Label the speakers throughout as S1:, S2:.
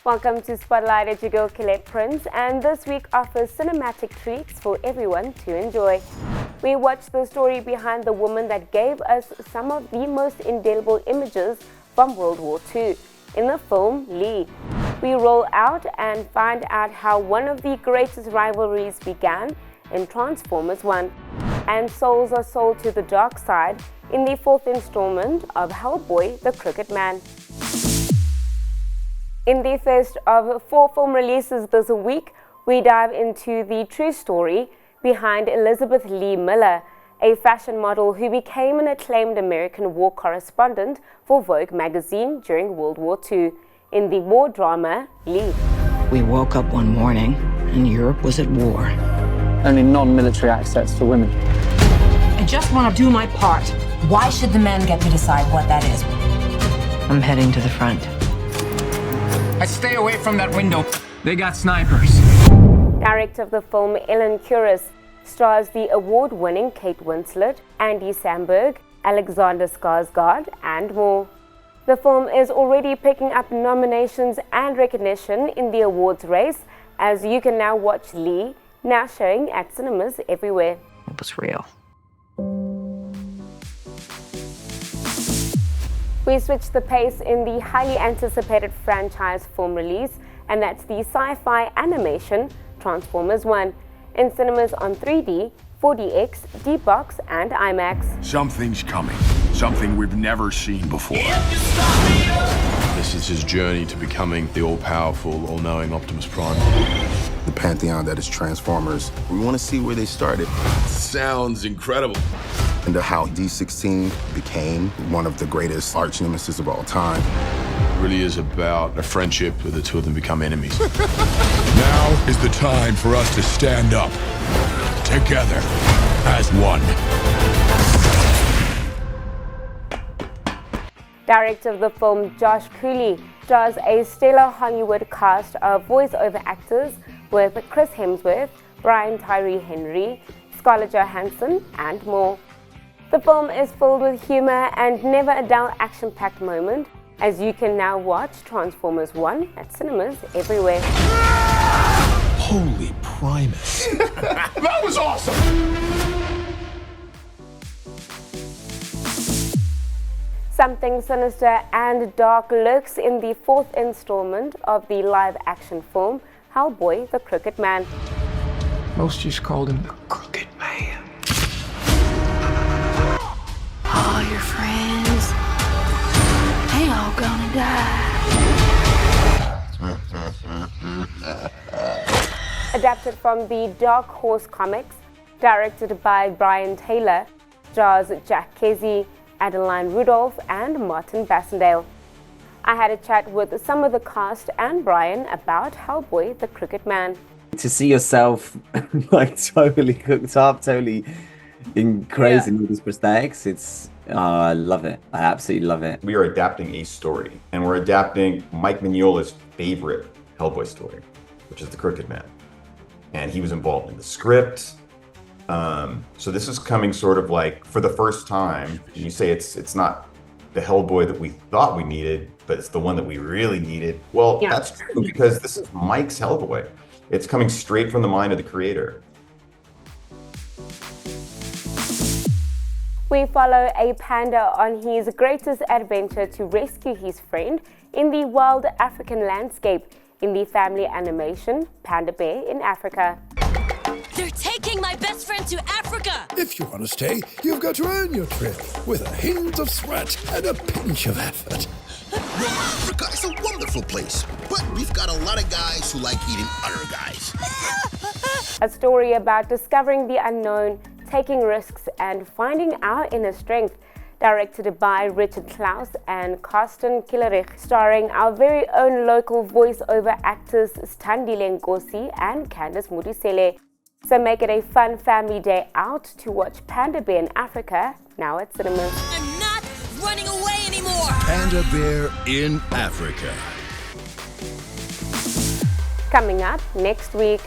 S1: Welcome to Spotlight. It's your girl Colette Prince, and this week offers cinematic treats for everyone to enjoy. We watch the story behind the woman that gave us some of the most indelible images from World War II in the film Lee. We roll out and find out how one of the greatest rivalries began in Transformers 1, and souls are sold to the dark side in the fourth installment of Hellboy: The Crooked Man. In the first of 4 film releases this week, we dive into the true story behind Elizabeth Lee Miller, a fashion model who became an acclaimed American war correspondent for Vogue magazine during World War II in the war drama Lee.
S2: We woke up one morning and Europe was at war.
S3: Only non-military access for women.
S4: I just want to do my part. Why should the men get to decide what that is?
S2: I'm heading to the front.
S5: I stay away from that window. They got snipers.
S1: Director of the film Ellen Kuras stars the award-winning Kate Winslet, Andy Samberg, Alexander Skarsgård, and more. The film is already picking up nominations and recognition in the awards race, as you can now watch Lee, now showing at cinemas everywhere.
S2: It was real.
S1: We switch the pace in the highly anticipated franchise film release, and that's the sci-fi animation Transformers 1 in cinemas on 3D, 4DX, D-Box and IMAX.
S6: Something's coming. Something we've never seen before.
S7: This is his journey to becoming the all-powerful, all-knowing Optimus Prime.
S8: The pantheon that is Transformers. We want to see where they started.
S7: Sounds incredible.
S8: And how D16 became one of the greatest arch nemesis of all time.
S7: It really is about a friendship where the two of them become enemies.
S6: Now is the time for us to stand up together as one.
S1: Director of the film Josh Cooley stars a stellar Hollywood cast of voice-over actors with Chris Hemsworth, Brian Tyree Henry, Scarlett Johansson, and more. The film is filled with humor and never a dull action-packed moment, as you can now watch Transformers 1 at cinemas everywhere.
S6: Holy Primus.
S7: That was awesome!
S1: Something sinister and dark lurks in the 4th installment of the live-action film Hellboy: The Crooked Man.
S5: Most just called him the Crooked Man.
S9: All your friends, they all gonna die.
S1: Adapted from the Dark Horse comics, directed by Brian Taylor, stars Jack Kesey, Adeline Rudolph and Martin Bassendale. I had a chat with some of the cast and Brian about Hellboy: The Crooked Man.
S10: To see yourself like totally cooked up, totally in crazy with these prosthetics, it's I love it. I absolutely love it.
S11: We are adapting a story, and we're adapting Mike Mignola's favorite Hellboy story, which is The Crooked Man. And he was involved in the script. So this is coming sort of like for the first time. You say it's not the Hellboy that we thought we needed, but it's the one that we really needed. Well, that's true, because this is Mike's Hellboy. It's coming straight from the mind of the creator.
S1: We follow a panda on his greatest adventure to rescue his friend in the wild African landscape in the family animation Panda Bear in Africa.
S9: They're taking my best friend to Africa!
S12: If you want to stay, you've got to earn your trip with a hint of sweat and a pinch of effort.
S13: Africa is a wonderful place, but we've got a lot of guys who like eating other guys.
S1: A story about discovering the unknown, taking risks, and finding our inner strength. Directed by Richard Klaus and Karsten Killerich, starring our very own local voice-over actors Standile Nkosi and Candice Mudisele. So make it a fun family day out to watch Panda Bear in Africa, now at cinemas.
S9: I'm not running away anymore!
S6: Panda Bear in Africa.
S1: Coming up next week,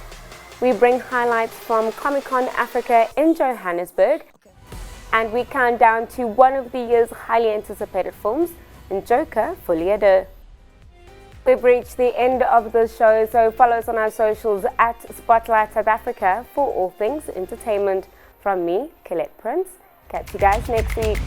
S1: we bring highlights from Comic-Con Africa in Johannesburg, and we count down to one of the year's highly anticipated films, Joker Folie à Deux. We've reached the end of the show, so follow us on our socials at Spotlight South Africa for all things entertainment. From me, Colette Prince. Catch you guys next week.